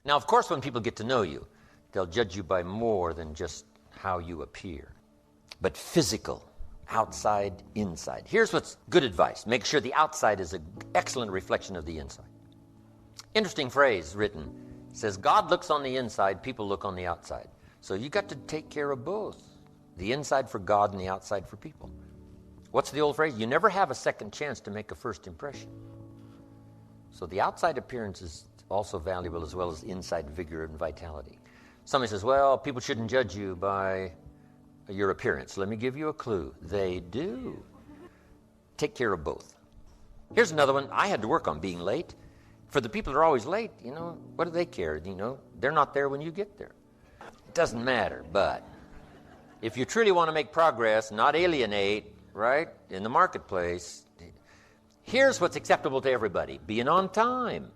Now, of course, when people get to know you, they'll judge you by more than just how you appear. But physical, outside, inside. Here's what's good advice. Make sure the outside is an excellent reflection of the inside. Interesting phrase written. It says, God looks on the inside, people look on the outside. So you got to take care of both. The inside for God and the outside for people. What's the old phrase? You never have a second chance to make a first impression. So the outside appearance is also valuable as well as inside vigor and vitality. Somebody says, well, people shouldn't judge you by your appearance. Let me give you a clue. They do. Take care of both. Here's another one I had to work on, being late. For the people that are always late, what do they care? They're not there when you get there. It doesn't matter, but if you truly want to make progress, not alienate, right, in the marketplace, here's what's acceptable to everybody. Being on time,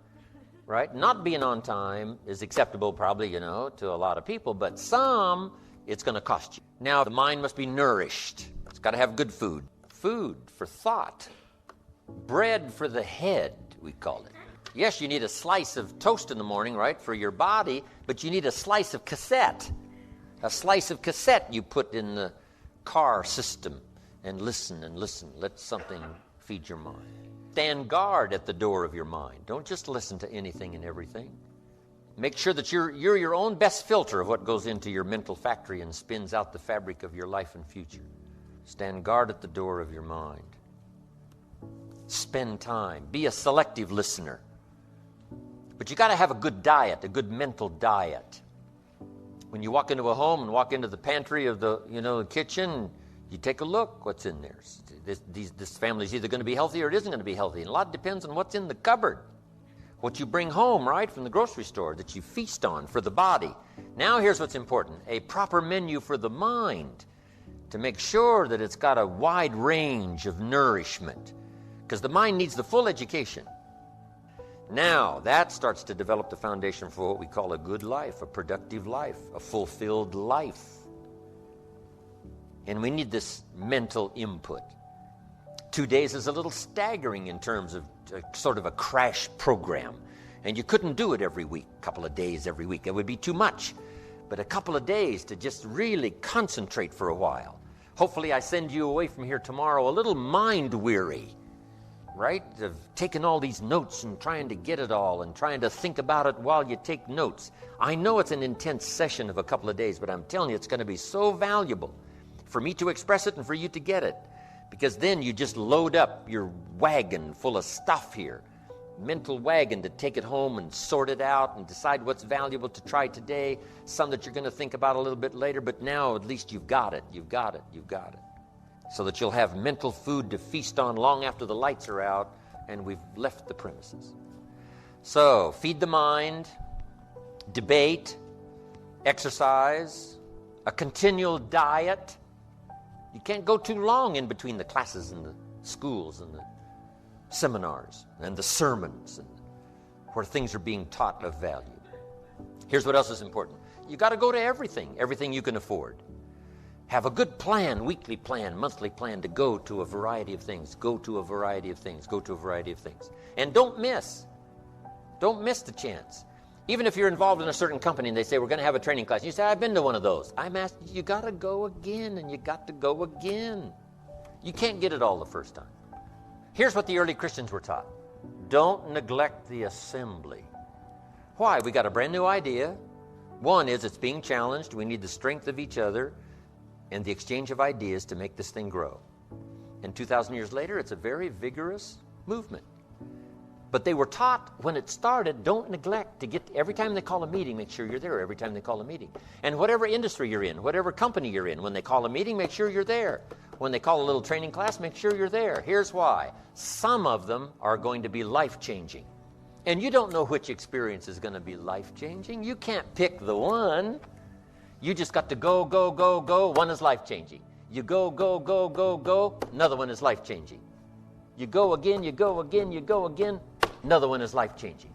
right? Not being on time is acceptable probably, to a lot of people, but some, it's going to cost you. Now, the mind must be nourished. It's got to have good food. Food for thought. Bread for the head, we call it. Yes, you need a slice of toast in the morning, right, for your body, but you need a slice of cassette. A slice of cassette you put in the car system and listen and listen. Let something feed your mind. Stand guard at the door of your mind. Don't just listen to anything and everything. Make sure that you're your own best filter of what goes into your mental factory and spins out the fabric of your life and future. Stand guard at the door of your mind. Spend time. Be a selective listener. But you got to have a good diet, a good mental diet. When you walk into a home and walk into the pantry of the kitchen, you take a look what's in there. This family is either going to be healthy or it isn't going to be healthy. And a lot depends on what's in the cupboard. What you bring home, right, from the grocery store that you feast on for the body. Now here's what's important. A proper menu for the mind to make sure that it's got a wide range of nourishment. Because the mind needs the full education. Now, that starts to develop the foundation for what we call a good life, a productive life, a fulfilled life. And we need this mental input. 2 days is a little staggering in terms of sort of a crash program. And you couldn't do it every week, a couple of days every week. It would be too much. But a couple of days to just really concentrate for a while. Hopefully I send you away from here tomorrow a little mind-weary. Right? Of taking all these notes and trying to get it all and trying to think about it while you take notes. I know it's an intense session of a couple of days, but I'm telling you, it's going to be so valuable for me to express it and for you to get it. Because then you just load up your wagon full of stuff here. Mental wagon to take it home and sort it out and decide what's valuable to try today. Some that you're going to think about a little bit later, but now at least you've got it. You've got it. You've got it. So that you'll have mental food to feast on long after the lights are out and we've left the premises. So, feed the mind, debate, exercise, a continual diet. You can't go too long in between the classes and the schools and the seminars and the sermons and where things are being taught of value. Here's what else is important. You got to go to everything you can afford. Have a good plan, weekly plan, monthly plan to go to a variety of things. Go to a variety of things. Go to a variety of things. And don't miss. Don't miss the chance. Even if you're involved in a certain company and they say, we're going to have a training class. And you say, I've been to one of those. I'm asked, you got to go again and you got to go again. You can't get it all the first time. Here's what the early Christians were taught. Don't neglect the assembly. Why? We got a brand new idea. One is it's being challenged. We need the strength of each other and the exchange of ideas to make this thing grow. And 2,000 years later, it's a very vigorous movement. But they were taught when it started, don't neglect to get, every time they call a meeting, make sure you're there every time they call a meeting. And whatever industry you're in, whatever company you're in, when they call a meeting, make sure you're there. When they call a little training class, make sure you're there. Here's why. Some of them are going to be life-changing. And you don't know which experience is going to be life-changing. You can't pick the one. You just got to go, go, go, go. One is life-changing. You go, go, go, go, go. Another one is life-changing. You go again, you go again, you go again. Another one is life-changing.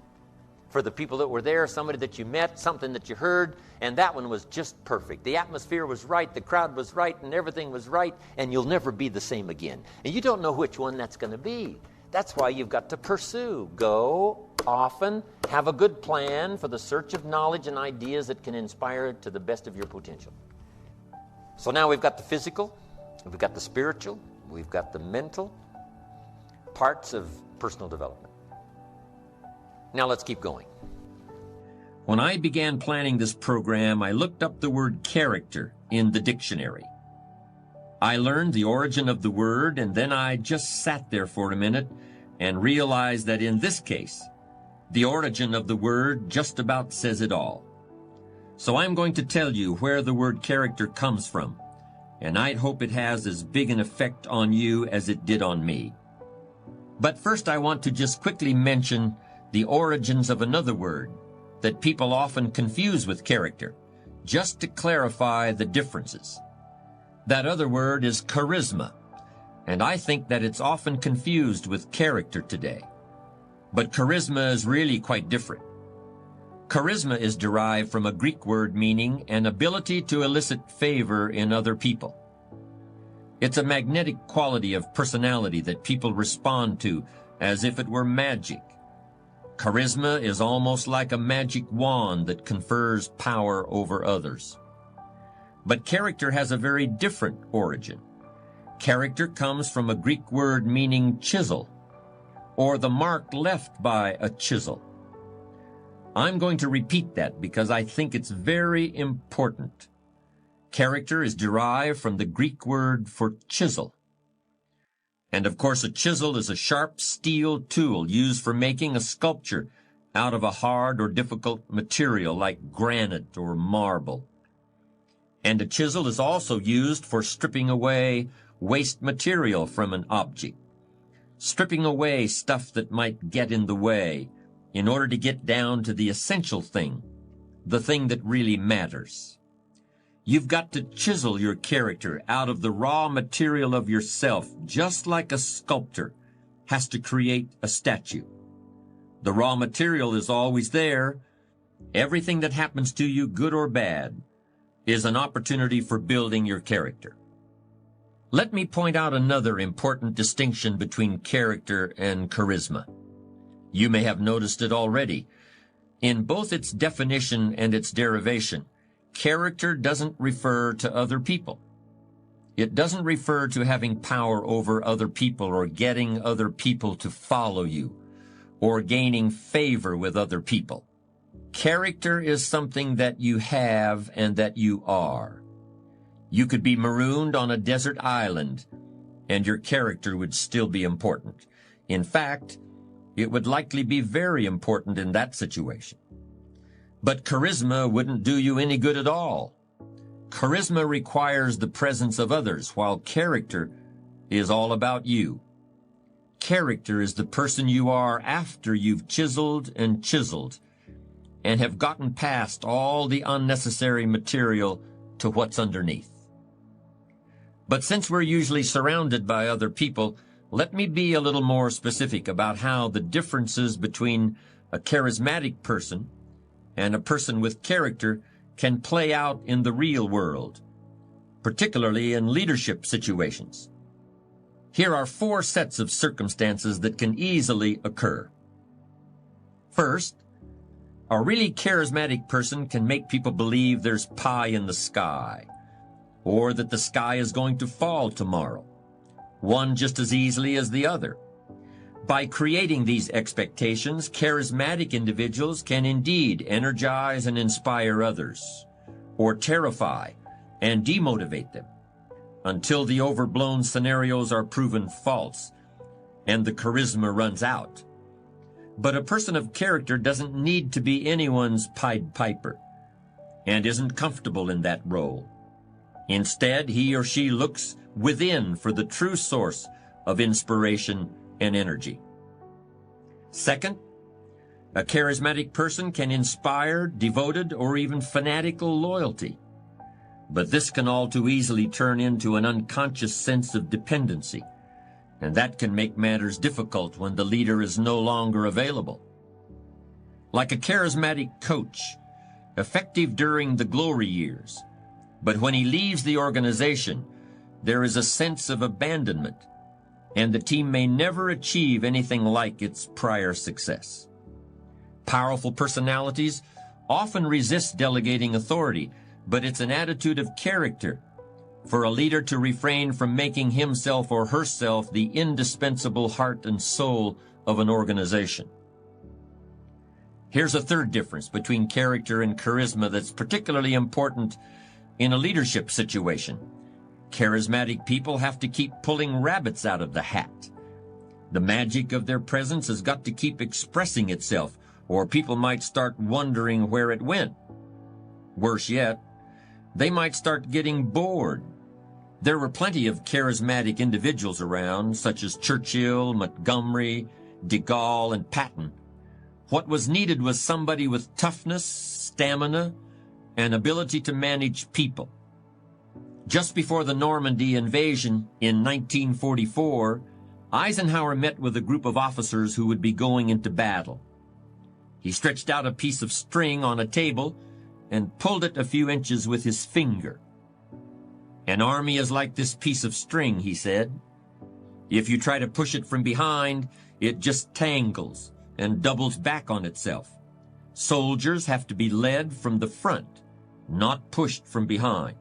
For the people that were there, somebody that you met, something that you heard, and that one was just perfect. The atmosphere was right, the crowd was right, and everything was right, and you'll never be the same again. And you don't know which one that's going to be. That's why you've got to pursue. Go often, have a good plan for the search of knowledge and ideas that can inspire to the best of your potential. So now we've got the physical, we've got the spiritual, we've got the mental parts of personal development. Now let's keep going. When I began planning this program, I looked up the word character in the dictionary. I learned the origin of the word, and then I just sat there for a minute and realized that in this case, the origin of the word just about says it all. So I'm going to tell you where the word character comes from, and I'd hope it has as big an effect on you as it did on me. But first I want to just quickly mention the origins of another word that people often confuse with character, just to clarify the differences. That other word is charisma, and I think that it's often confused with character today. But charisma is really quite different. Charisma is derived from a Greek word meaning an ability to elicit favor in other people. It's a magnetic quality of personality that people respond to as if it were magic. Charisma is almost like a magic wand that confers power over others. But character has a very different origin. Character comes from a Greek word meaning chisel, or the mark left by a chisel. I'm going to repeat that because I think it's very important. Character is derived from the Greek word for chisel. And of course, a chisel is a sharp steel tool used for making a sculpture out of a hard or difficult material like granite or marble. And a chisel is also used for stripping away waste material from an object, stripping away stuff that might get in the way in order to get down to the essential thing, the thing that really matters. You've got to chisel your character out of the raw material of yourself, just like a sculptor has to create a statue. The raw material is always there. Everything that happens to you, good or bad, is an opportunity for building your character. Let me point out another important distinction between character and charisma. You may have noticed it already. In both its definition and its derivation, character doesn't refer to other people. It doesn't refer to having power over other people or getting other people to follow you or gaining favor with other people. Character is something that you have and that you are. You could be marooned on a desert island, and your character would still be important. In fact, it would likely be very important in that situation. But charisma wouldn't do you any good at all. Charisma requires the presence of others, while character is all about you. Character is the person you are after you've chiseled and have gotten past all the unnecessary material to what's underneath. But since we're usually surrounded by other people, let me be a little more specific about how the differences between a charismatic person and a person with character can play out in the real world, particularly in leadership situations. Here are 4 sets of circumstances that can easily occur. First, a really charismatic person can make people believe there's pie in the sky, or that the sky is going to fall tomorrow, one just as easily as the other. By creating these expectations, charismatic individuals can indeed energize and inspire others, or terrify and demotivate them, until the overblown scenarios are proven false and the charisma runs out. But a person of character doesn't need to be anyone's Pied Piper and isn't comfortable in that role. Instead, he or she looks within for the true source of inspiration and energy. Second, a charismatic person can inspire devoted or even fanatical loyalty. But this can all too easily turn into an unconscious sense of dependency, and that can make matters difficult when the leader is no longer available. Like a charismatic coach, effective during the glory years, but when he leaves the organization, there is a sense of abandonment, and the team may never achieve anything like its prior success. Powerful personalities often resist delegating authority, but it's an attitude of character for a leader to refrain from making himself or herself the indispensable heart and soul of an organization. Here's a third difference between character and charisma that's particularly important in a leadership situation. Charismatic people have to keep pulling rabbits out of the hat. The magic of their presence has got to keep expressing itself, or people might start wondering where it went. Worse yet, they might start getting bored. There were plenty of charismatic individuals around, such as Churchill, Montgomery, de Gaulle, and Patton. What was needed was somebody with toughness, stamina, and ability to manage people. Just before the Normandy invasion in 1944, Eisenhower met with a group of officers who would be going into battle. He stretched out a piece of string on a table and pulled it a few inches with his finger. "An army is like this piece of string," he said. "If you try to push it from behind, it just tangles and doubles back on itself. Soldiers have to be led from the front, not pushed from behind."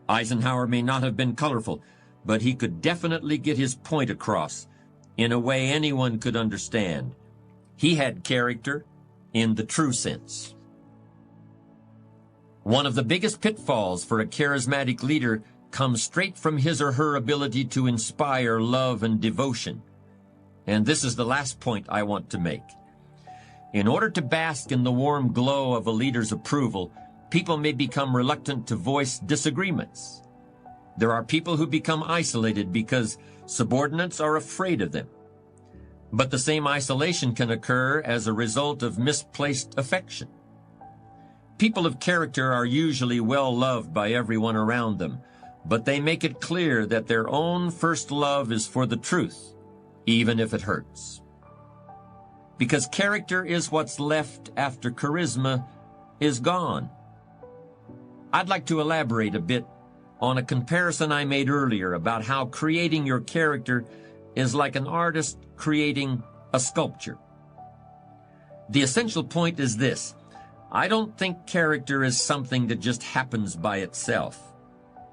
Eisenhower may not have been colorful, but he could definitely get his point across in a way anyone could understand. He had character in the true sense. One of the biggest pitfalls for a charismatic leader comes straight from his or her ability to inspire love and devotion. And this is the last point I want to make. In order to bask in the warm glow of a leader's approval, people may become reluctant to voice disagreements. There are people who become isolated because subordinates are afraid of them. But the same isolation can occur as a result of misplaced affection. People of character are usually well loved by everyone around them, but they make it clear that their own first love is for the truth, even if it hurts. Because character is what's left after charisma is gone. I'd like to elaborate a bit on a comparison I made earlier about how creating your character is like an artist creating a sculpture. The essential point is this: I don't think character is something that just happens by itself,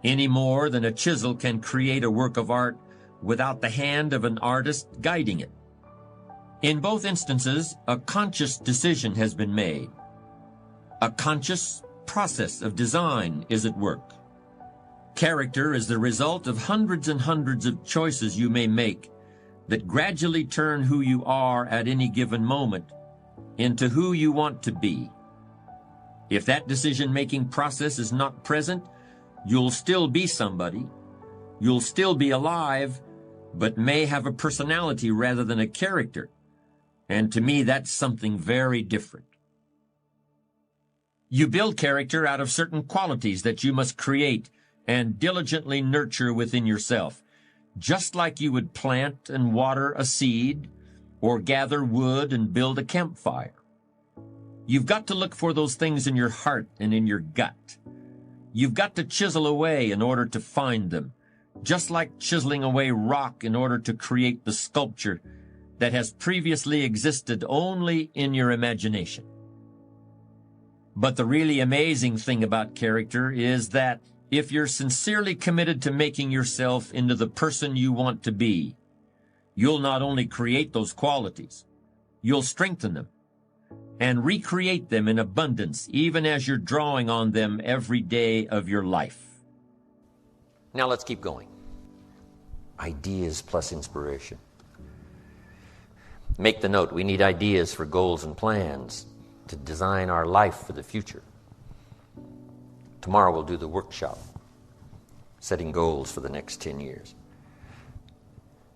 any more than a chisel can create a work of art without the hand of an artist guiding it. In both instances, a conscious decision has been made. A conscious process of design is at work. Character is the result of hundreds and hundreds of choices you may make that gradually turn who you are at any given moment into who you want to be. If that decision-making process is not present, you'll still be somebody, you'll still be alive, but may have a personality rather than a character. And to me, that's something very different. You build character out of certain qualities that you must create and diligently nurture within yourself, just like you would plant and water a seed or gather wood and build a campfire. You've got to look for those things in your heart and in your gut. You've got to chisel away in order to find them, just like chiseling away rock in order to create the sculpture that has previously existed only in your imagination. But the really amazing thing about character is that if you're sincerely committed to making yourself into the person you want to be, you'll not only create those qualities, you'll strengthen them and recreate them in abundance, even as you're drawing on them every day of your life. Now let's keep going. Ideas plus inspiration. Make the note, we need ideas for goals and plans to design our life for the future. Tomorrow we'll do the workshop, setting goals for the next 10 years.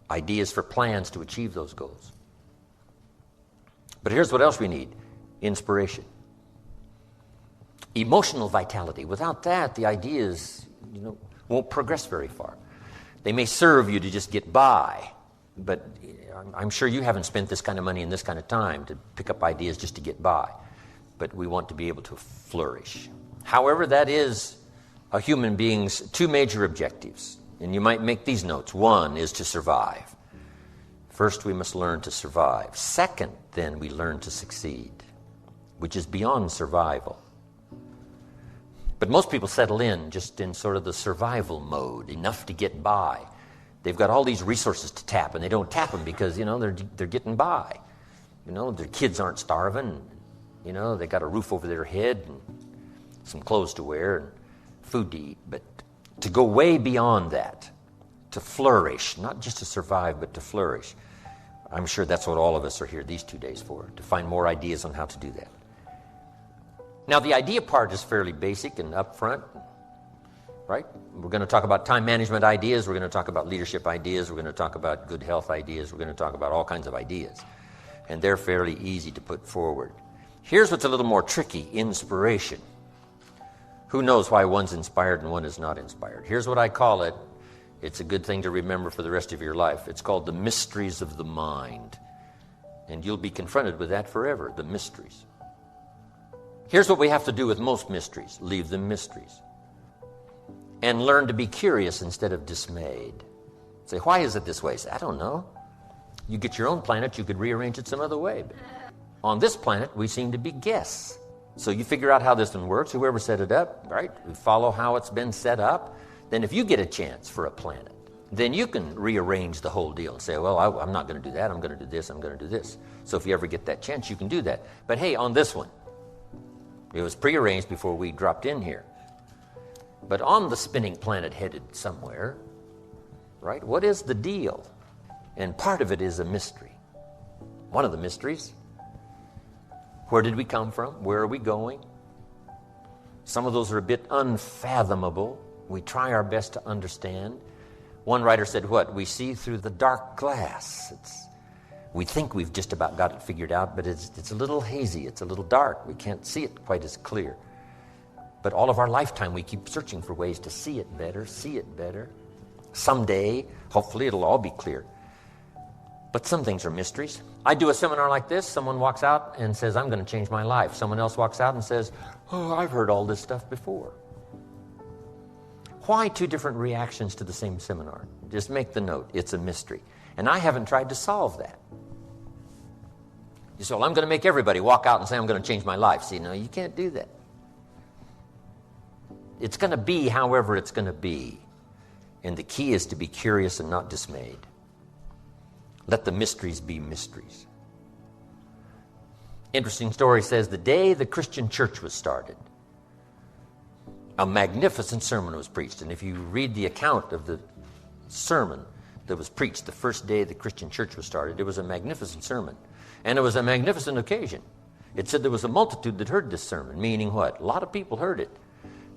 Ideas for plans to achieve those goals. But here's what else we need: inspiration. Emotional vitality. Without that, the ideas, won't progress very far. They may serve you to just get by, but I'm sure you haven't spent this kind of money and this kind of time to pick up ideas just to get by. But we want to be able to flourish. However, that is a human being's two major objectives: And you might make these notes. One is to survive. First, we must learn to survive. Second, then, we learn to succeed, which is beyond survival. But most people settle in just in sort of the survival mode, enough to get by. They've got all these resources to tap, and they don't tap them because, they're getting by. Their kids aren't starving. They got a roof over their head and some clothes to wear and food to eat. But to go way beyond that, to flourish, not just to survive, but to flourish. I'm sure that's what all of us are here these 2 days for, to find more ideas on how to do that. Now, the idea part is fairly basic and upfront, right? We're going to talk about time management ideas. We're going to talk about leadership ideas. We're going to talk about good health ideas. We're going to talk about all kinds of ideas. And they're fairly easy to put forward. Here's what's a little more tricky, inspiration. Who knows why one's inspired and one is not inspired? Here's what I call it. It's a good thing to remember for the rest of your life. It's called the mysteries of the mind. And you'll be confronted with that forever, the mysteries. Here's what we have to do with most mysteries. Leave them mysteries. And learn to be curious instead of dismayed. Say, why is it this way? Say, I don't know. You get your own planet, you could rearrange it some other way. But on this planet, we seem to be guests. So you figure out how this one works, whoever set it up, right? We follow how it's been set up. Then if you get a chance for a planet, then you can rearrange the whole deal and say, well, I'm not going to do that. I'm going to do this. I'm going to do this. So if you ever get that chance, you can do that. But hey, on this one, it was prearranged before we dropped in here. But on the spinning planet headed somewhere, right, what is the deal? And part of it is a mystery. One of the mysteries. Where did we come from? Where are we going? Some of those are a bit unfathomable. We try our best to understand. One writer said what? We see through the dark glass. We think we've just about got it figured out, but it's a little hazy. It's a little dark. We can't see it quite as clear. But all of our lifetime, we keep searching for ways to see it better, see it better. Someday, hopefully, it'll all be clear. But some things are mysteries. I do a seminar like this. Someone walks out and says, I'm going to change my life. Someone else walks out and says, oh, I've heard all this stuff before. Why two different reactions to the same seminar? Just make the note. It's a mystery. And I haven't tried to solve that. You say, well, I'm going to make everybody walk out and say, I'm going to change my life. See, no, you can't do that. It's going to be however it's going to be. And the key is to be curious and not dismayed. Let the mysteries be mysteries. Interesting story says the day the Christian church was started, a magnificent sermon was preached. And if you read the account of the sermon that was preached the first day the Christian church was started, it was a magnificent sermon. And it was a magnificent occasion. It said there was a multitude that heard this sermon, meaning what? A lot of people heard it.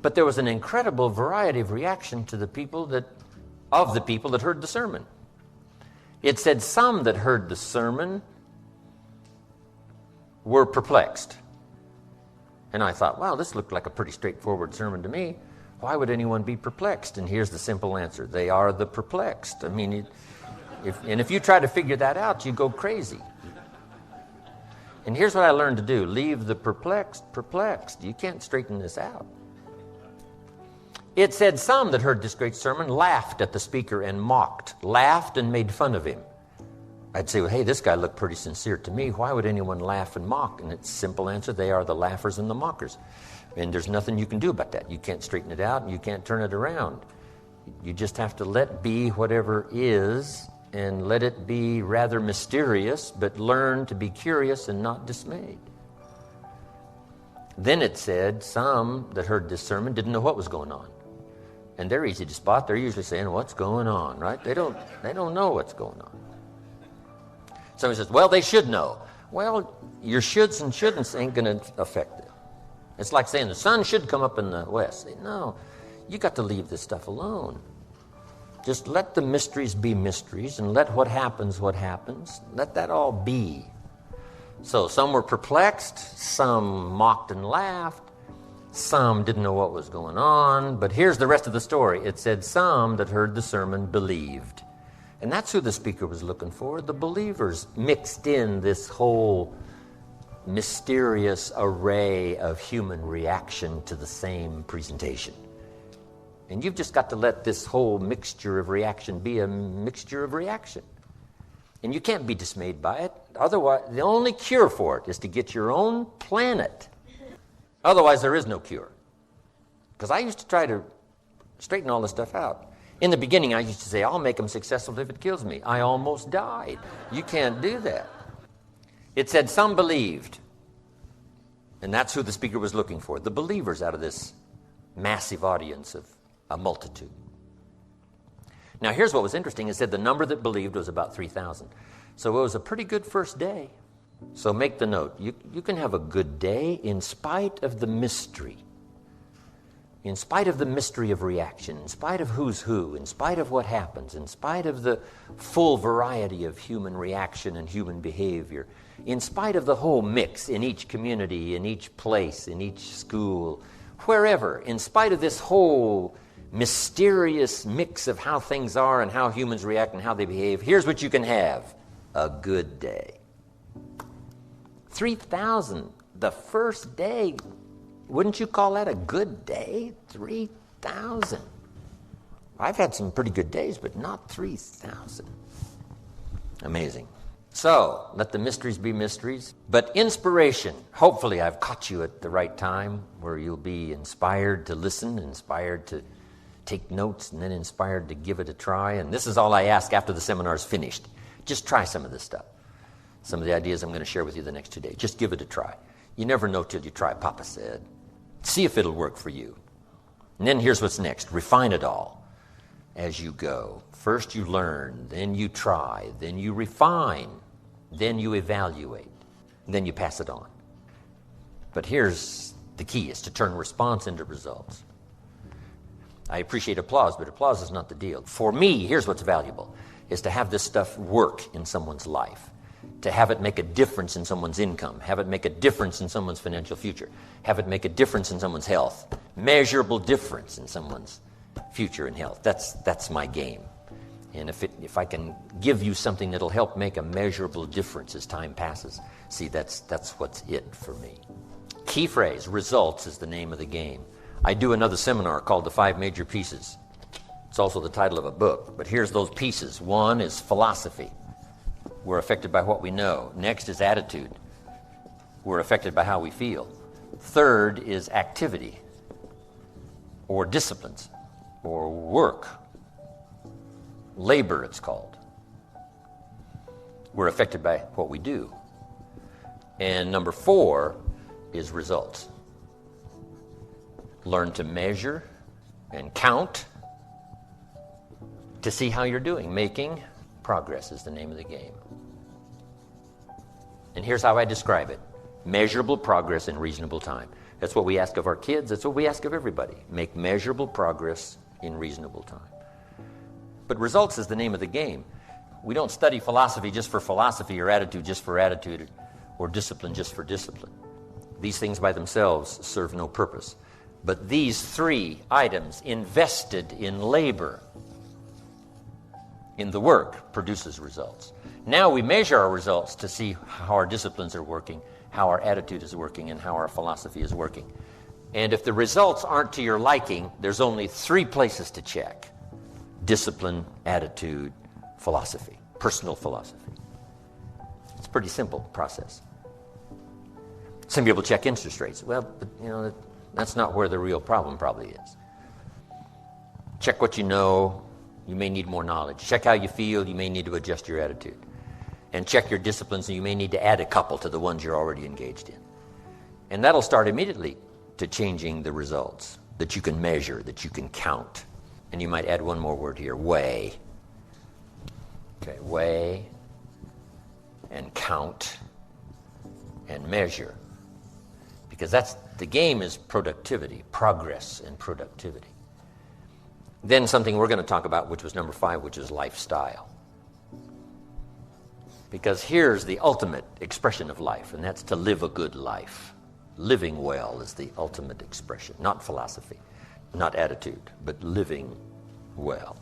But there was an incredible variety of reaction to the people that heard the sermon. It said some that heard the sermon were perplexed. And I thought, wow, this looked like a pretty straightforward sermon to me. Why would anyone be perplexed? And here's the simple answer. They are the perplexed. I mean, if you try to figure that out, you go crazy. And here's what I learned to do. Leave the perplexed. You can't straighten this out. It said some that heard this great sermon laughed at the speaker and mocked, laughed and made fun of him. I'd say, well, hey, this guy looked pretty sincere to me. Why would anyone laugh and mock? And it's a simple answer. They are the laughers and the mockers. And there's nothing you can do about that. You can't straighten it out and you can't turn it around. You just have to let be whatever is and let it be rather mysterious, but learn to be curious and not dismayed. Then it said some that heard this sermon didn't know what was going on. And they're easy to spot. They're usually saying, what's going on, right? They don't know what's going on. Somebody says, well, they should know. Well, your shoulds and shouldn'ts ain't going to affect it. It's like saying the sun should come up in the west. No, you got to leave this stuff alone. Just let the mysteries be mysteries and let what happens. Let that all be. So some were perplexed, some mocked and laughed, some didn't know what was going on. But here's the rest of the story. It said some that heard the sermon believed. And that's who the speaker was looking for, the believers mixed in this whole mysterious array of human reaction to the same presentation. And you've just got to let this whole mixture of reaction be a mixture of reaction. And you can't be dismayed by it. Otherwise, the only cure for it is to get your own planet. Otherwise, there is no cure. Because I used to try to straighten all this stuff out. In the beginning, I used to say, I'll make them successful if it kills me. I almost died. You can't do that. It said some believed. And that's who the speaker was looking for, the believers out of this massive audience of a multitude. Now, here's what was interesting. It said the number that believed was about 3,000. So it was a pretty good first day. So make the note. You can have a good day in spite of the mystery. In spite of the mystery of reaction, in spite of who's who, in spite of what happens, in spite of the full variety of human reaction and human behavior, in spite of the whole mix in each community, in each place, in each school, wherever, in spite of this whole mysterious mix of how things are and how humans react and how they behave, here's what you can have: a good day. 3,000 the first day. Wouldn't you call that a good day? 3,000. I've had some pretty good days, but not 3,000. Amazing. So, let the mysteries be mysteries. But inspiration, hopefully I've caught you at the right time where you'll be inspired to listen, inspired to take notes, and then inspired to give it a try. And this is all I ask after the seminar's finished. Just try some of this stuff. Some of the ideas I'm going to share with you the next 2 days. Just give it a try. You never know till you try, Papa said. See if it'll work for you. And then here's what's next. Refine it all as you go. First you learn, then you try, then you refine, then you evaluate, then you pass it on. But here's the key, is to turn response into results. I appreciate applause, but applause is not the deal. For me, here's what's valuable, is to have this stuff work in someone's life. To have it make a difference in someone's income, have it make a difference in someone's financial future, have it make a difference in someone's health, measurable difference in someone's future and health. That's my game. And if I can give you something that'll help make a measurable difference as time passes, see, that's what's it for me. Key phrase, results, is the name of the game. I do another seminar called The 5 Major Pieces. It's also the title of a book, but here's those pieces. 1 is philosophy. We're affected by what we know. Next is attitude. We're affected by how we feel. 3rd is activity, or disciplines, or work. Labor, it's called. We're affected by what we do. And number 4 is results. Learn to measure and count to see how you're doing. Making progress is the name of the game. And here's how I describe it. Measurable progress in reasonable time. That's what we ask of our kids. That's what we ask of everybody. Make measurable progress in reasonable time. But results is the name of the game. We don't study philosophy just for philosophy, or attitude just for attitude, or discipline just for discipline. These things by themselves serve no purpose. But these 3 items invested in labor, in the work, produces results. Now we measure our results to see how our disciplines are working, how our attitude is working, and how our philosophy is working. And if the results aren't to your liking, there's only 3 places to check: discipline, attitude, philosophy, personal philosophy. It's a pretty simple process. Some people check interest rates. Well, but, that's not where the real problem probably is. Check what you know. You may need more knowledge. Check how you feel. You may need to adjust your attitude. And check your disciplines, and you may need to add a couple to the ones you're already engaged in. And that'll start immediately to changing the results that you can measure, that you can count. And you might add one more word here: weigh. Okay, weigh and count and measure. Because the game is productivity, progress and productivity. Then something we're going to talk about, which was number 5, which is lifestyle. Because here's the ultimate expression of life, and that's to live a good life. Living well is the ultimate expression, not philosophy, not attitude, but living well.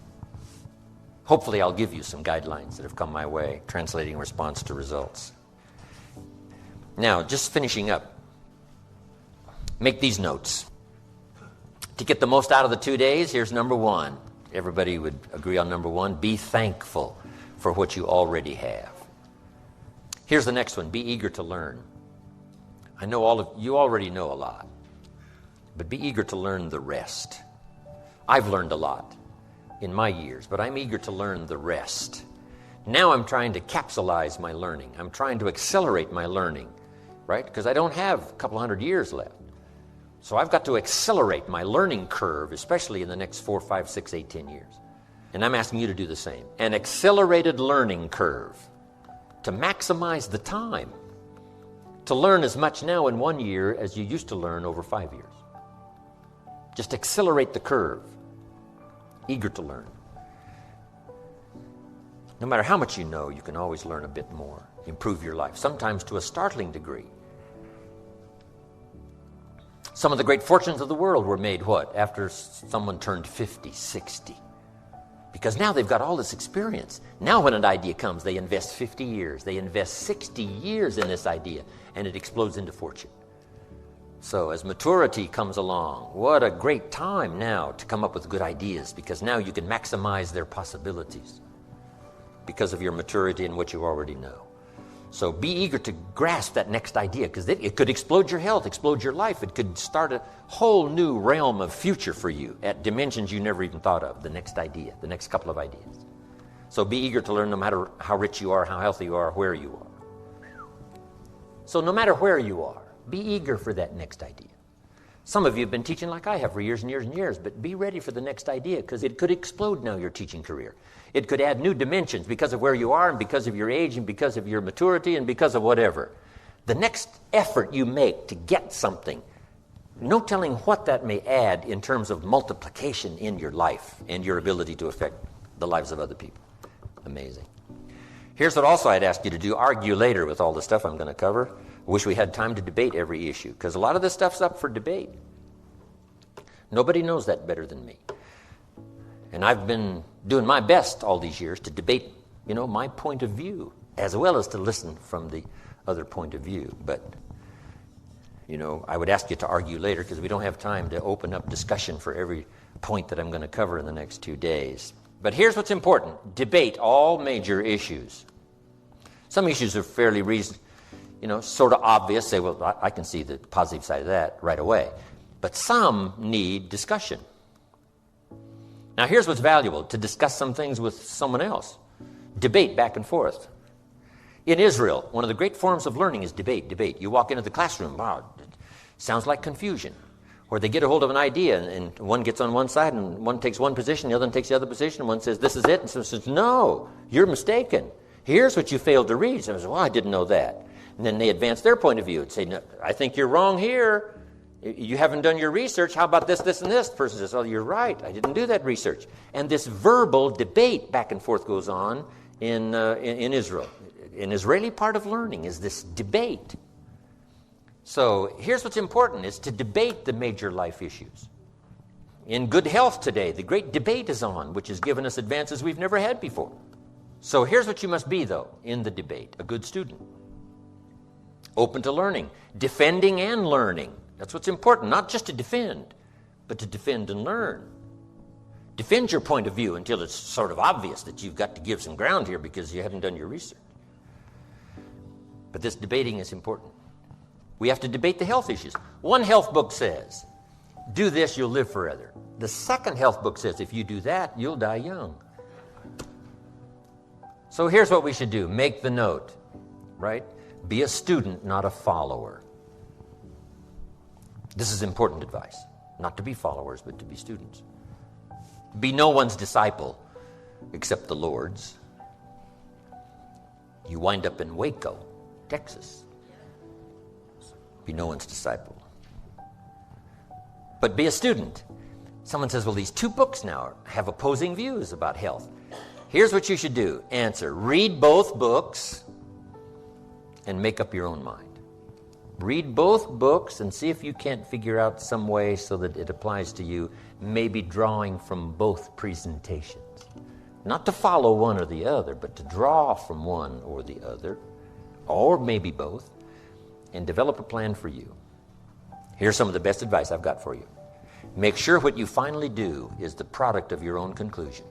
Hopefully I'll give you some guidelines that have come my way, translating response to results. Now, just finishing up, make these notes. To get the most out of the 2 days, here's number one. Everybody would agree on number one. Be thankful for what you already have. Here's the next one. Be eager to learn. I know all of you already know a lot, but be eager to learn the rest. I've learned a lot in my years, but I'm eager to learn the rest. Now I'm trying to capsulize my learning. I'm trying to accelerate my learning, right? Because I don't have a couple hundred years left. So I've got to accelerate my learning curve, especially in the next 4, 5, 6, 8, 10 years. And I'm asking you to do the same. An accelerated learning curve to maximize the time. To learn as much now in 1 year as you used to learn over 5 years. Just accelerate the curve. Eager to learn. No matter how much you know, you can always learn a bit more. Improve your life, sometimes to a startling degree. Some of the great fortunes of the world were made, what? After someone turned 50, 60. Because now they've got all this experience. Now when an idea comes, they invest 50 years. They invest 60 years in this idea, and it explodes into fortune. So as maturity comes along, what a great time now to come up with good ideas, because now you can maximize their possibilities because of your maturity and what you already know. So be eager to grasp that next idea, because it could explode your health, explode your life. It could start a whole new realm of future for you at dimensions you never even thought of, the next idea, the next couple of ideas. So be eager to learn no matter how rich you are, how healthy you are, where you are. So no matter where you are, be eager for that next idea. Some of you have been teaching like I have for years and years and years, but be ready for the next idea, because it could explode now, your teaching career. It could add new dimensions because of where you are and because of your age and because of your maturity and because of whatever. The next effort you make to get something, no telling what that may add in terms of multiplication in your life and your ability to affect the lives of other people. Amazing. Here's what also I'd ask you to do. Argue later with all the stuff I'm going to cover. I wish we had time to debate every issue, because a lot of this stuff's up for debate. Nobody knows that better than me. And I've been doing my best all these years to debate, my point of view, as well as to listen from the other point of view. But, I would ask you to argue later, because we don't have time to open up discussion for every point that I'm going to cover in the next 2 days. But here's what's important. Debate all major issues. Some issues are fairly sort of obvious. Say, well, I can see the positive side of that right away. But some need discussion. Now, here's what's valuable, to discuss some things with someone else. Debate back and forth. In Israel, one of the great forms of learning is debate. You walk into the classroom, wow, it sounds like confusion. Or they get a hold of an idea, and one gets on one side, and one takes one position, the other one takes the other position, and one says, this is it, and someone says, no, you're mistaken. Here's what you failed to read. Someone says, well, I didn't know that. And then they advance their point of view and say, no, I think you're wrong here. You haven't done your research. How about this, this, and this? The person says, oh, you're right. I didn't do that research. And this verbal debate back and forth goes on in Israel. An Israeli part of learning is this debate. So here's what's important, is to debate the major life issues. In good health today, the great debate is on, which has given us advances we've never had before. So here's what you must be, though, in the debate: a good student. Open to learning, defending and learning. That's what's important, not just to defend, but to defend and learn. Defend your point of view until it's sort of obvious that you've got to give some ground here because you haven't done your research. But this debating is important. We have to debate the health issues. One health book says, do this, you'll live forever. The second health book says, if you do that, you'll die young. So here's what we should do. Make the note, right? Be a student, not a follower. This is important advice. Not to be followers, but to be students. Be no one's disciple except the Lord's. You wind up in Waco, Texas. Be no one's disciple. But be a student. Someone says, well, these two books now have opposing views about health. Here's what you should do. Answer. Read both books and make up your own mind. Read both books and see if you can't figure out some way so that it applies to you, maybe drawing from both presentations. Not to follow one or the other, but to draw from one or the other, or maybe both, and develop a plan for you. Here's some of the best advice I've got for you. Make sure what you finally do is the product of your own conclusion.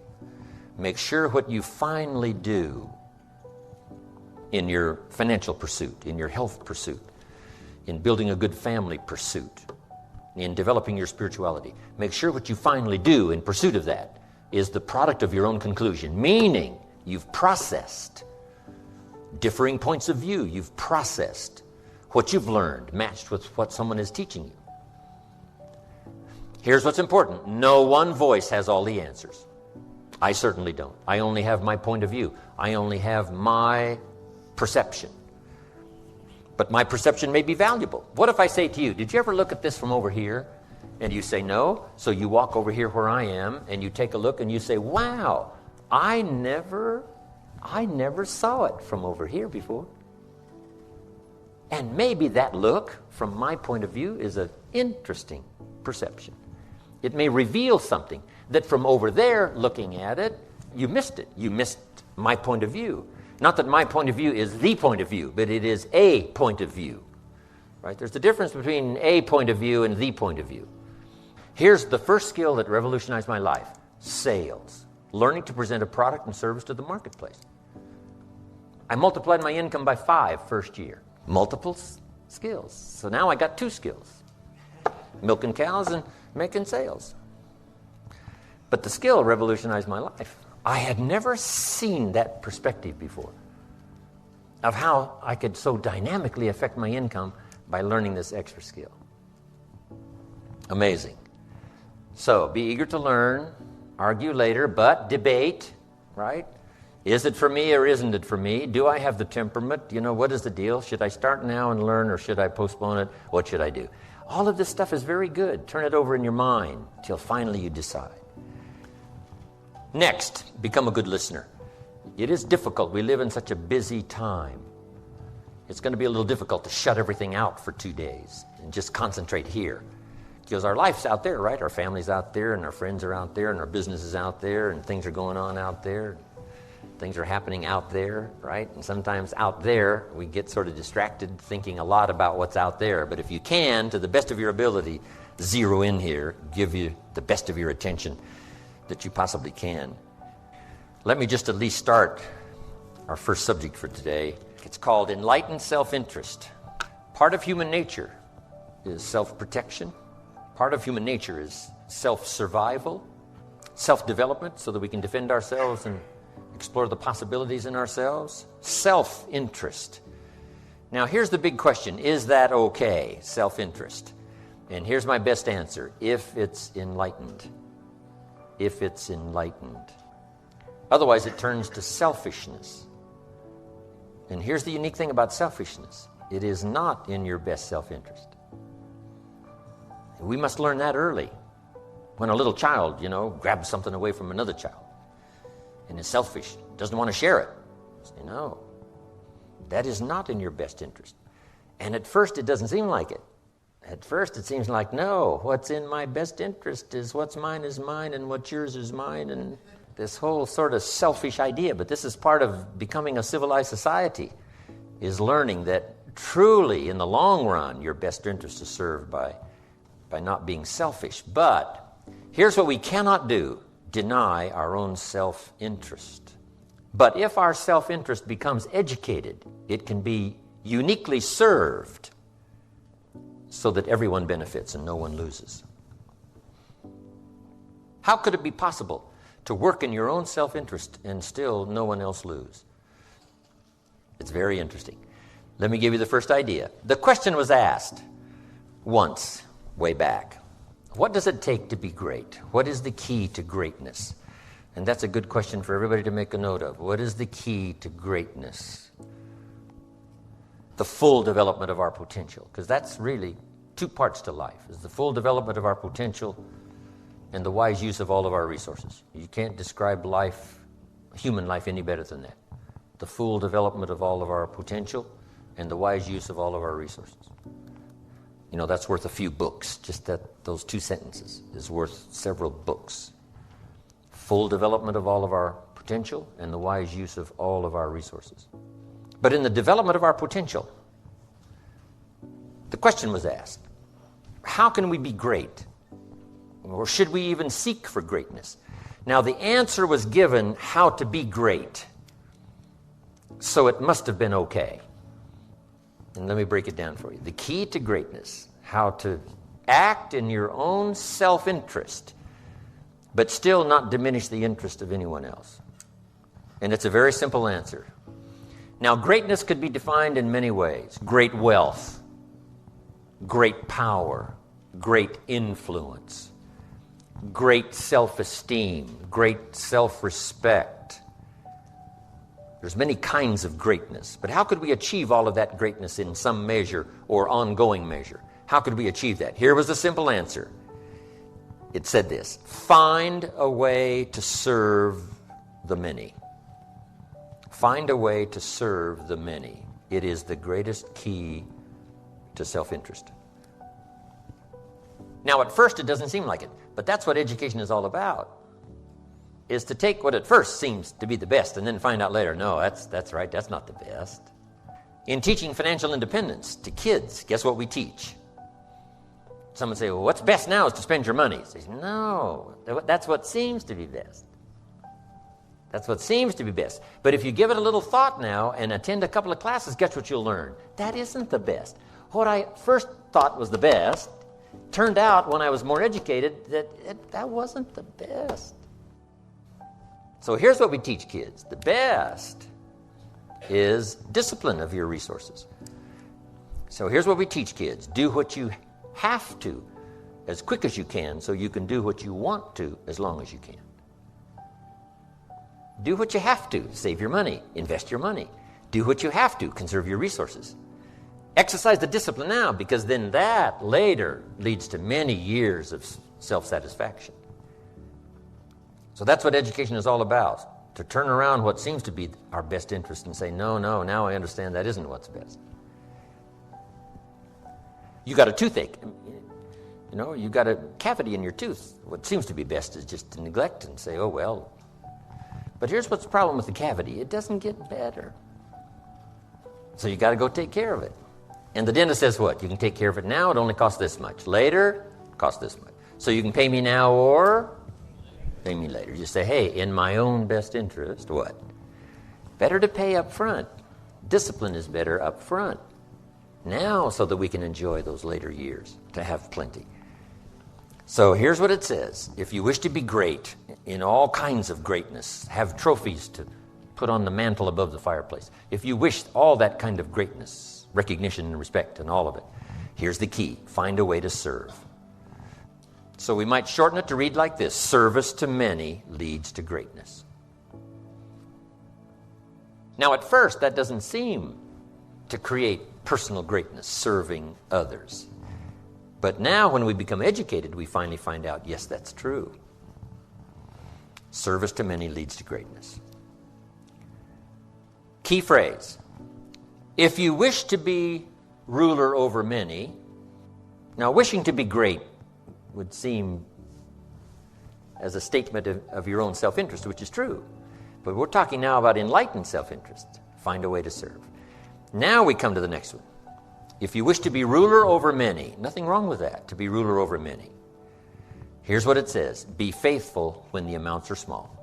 Make sure what you finally do in your financial pursuit, in your health pursuit, in building a good family pursuit, in developing your spirituality. Make sure what you finally do in pursuit of that is the product of your own conclusion, meaning you've processed differing points of view. You've processed what you've learned, matched with what someone is teaching you. Here's what's important. No one voice has all the answers. I certainly don't. I only have my point of view. I only have my perception. But my perception may be valuable. What if I say to you, did you ever look at this from over here? And you say no. So you walk over here where I am and you take a look and you say, wow, I never saw it from over here before. And maybe that look, from my point of view, is an interesting perception. It may reveal something that from over there, looking at it, you missed it. You missed my point of view. Not that my point of view is the point of view, but it is a point of view. Right? There's a difference between a point of view and the point of view. Here's the first skill that revolutionized my life: sales. Learning to present a product and service to the marketplace. I multiplied my income by 5 first year. Multiple skills. So now I got 2 skills. Milking cows and making sales. But the skill revolutionized my life. I had never seen that perspective before of how I could so dynamically affect my income by learning this extra skill. Amazing. So be eager to learn, argue later, but debate, right? Is it for me or isn't it for me? Do I have the temperament? What is the deal? Should I start now and learn, or should I postpone it? What should I do? All of this stuff is very good. Turn it over in your mind till finally you decide. Next, become a good listener. It is difficult. We live in such a busy time. It's going to be a little difficult to shut everything out for 2 days and just concentrate here. Because our life's out there, right? Our family's out there, and our friends are out there, and our business is out there, and things are going on out there. Things are happening out there, right? And sometimes out there, we get sort of distracted thinking a lot about what's out there. But if you can, to the best of your ability, zero in here, give you the best of your attention that you possibly can. Let me just at least start our first subject for today. It's called enlightened self-interest. Part of human nature is self-protection. Part of human nature is self-survival, self-development so that we can defend ourselves and explore the possibilities in ourselves. Self-interest. Now, here's the big question. Is that okay, self-interest? And here's my best answer. If it's enlightened. If it's enlightened. Otherwise, it turns to selfishness. And here's the unique thing about selfishness. It is not in your best self-interest. We must learn that early. When a little child, grabs something away from another child and is selfish, doesn't want to share it. Say, no, that is not in your best interest. And at first, it doesn't seem like it. At first, it seems like, no, what's in my best interest is what's mine is mine and what's yours is mine, and this whole sort of selfish idea. But this is part of becoming a civilized society, is learning that truly, in the long run, your best interest is served by not being selfish. But here's what we cannot do: deny our own self-interest. But if our self-interest becomes educated, it can be uniquely served so that everyone benefits and no one loses. How could it be possible to work in your own self-interest and still no one else lose? It's very interesting. Let me give you the first idea. The question was asked once, way back. What does it take to be great? What is the key to greatness? And that's a good question for everybody to make a note of. What is the key to greatness? The full development of our potential, because that's really 2 parts to life, is the full development of our potential and the wise use of all of our resources. You can't describe life, human life, any better than that. The full development of all of our potential and the wise use of all of our resources. That's worth a few books. Just those 2 sentences is worth several books. Full development of all of our potential and the wise use of all of our resources. But in the development of our potential, the question was asked, how can we be great? Or should we even seek for greatness? Now, the answer was given how to be great. So it must have been okay. And let me break it down for you. The key to greatness, how to act in your own self-interest, but still not diminish the interest of anyone else. And it's a very simple answer. Now, greatness could be defined in many ways. Great wealth, great power, great influence, great self-esteem, great self-respect. There's many kinds of greatness. But how could we achieve all of that greatness in some measure or ongoing measure? How could we achieve that? Here was the simple answer. It said this: find a way to serve the many. Find a way to serve the many. It is the greatest key to self-interest. Now, at first, it doesn't seem like it, but that's what education is all about, is to take what at first seems to be the best and then find out later, no, that's right, that's not the best. In teaching financial independence to kids, guess what we teach? Someone say, well, what's best now is to spend your money. Say, no, that's what seems to be best. That's what seems to be best. But if you give it a little thought now and attend a couple of classes, guess what you'll learn? That isn't the best. What I first thought was the best turned out, when I was more educated, that wasn't the best. So here's what we teach kids. The best is discipline of your resources. So here's what we teach kids. Do what you have to as quick as you can so you can do what you want to as long as you can. Do what you have to. Save your money. Invest your money. Do what you have to. Conserve your resources. Exercise the discipline now, because then that later leads to many years of self-satisfaction. So that's what education is all about, to turn around what seems to be our best interest and say, no, now I understand that isn't what's best. You got a toothache. You got a cavity in your tooth. What seems to be best is just to neglect and say, oh, well. But here's what's the problem with the cavity. It doesn't get better. So you got to go take care of it. And the dentist says what? You can take care of it now, it only costs this much. Later, it costs this much. So you can pay me now or pay me later. You say, hey, in my own best interest, what? Better to pay up front. Discipline is better up front. Now, so that we can enjoy those later years, to have plenty. So here's what it says. If you wish to be great in all kinds of greatness, have trophies to put on the mantle above the fireplace. If you wish all that kind of greatness, recognition and respect and all of it, here's the key. Find a way to serve. So we might shorten it to read like this: service to many leads to greatness. Now, at first, that doesn't seem to create personal greatness, serving others. But now, when we become educated, we finally find out, yes, that's true. Service to many leads to greatness. Key phrase: if you wish to be ruler over many. Now, wishing to be great would seem as a statement of your own self-interest, which is true. But we're talking now about enlightened self-interest. Find a way to serve. Now we come to the next one. If you wish to be ruler over many, nothing wrong with that, to be ruler over many. Here's what it says: be faithful when the amounts are small.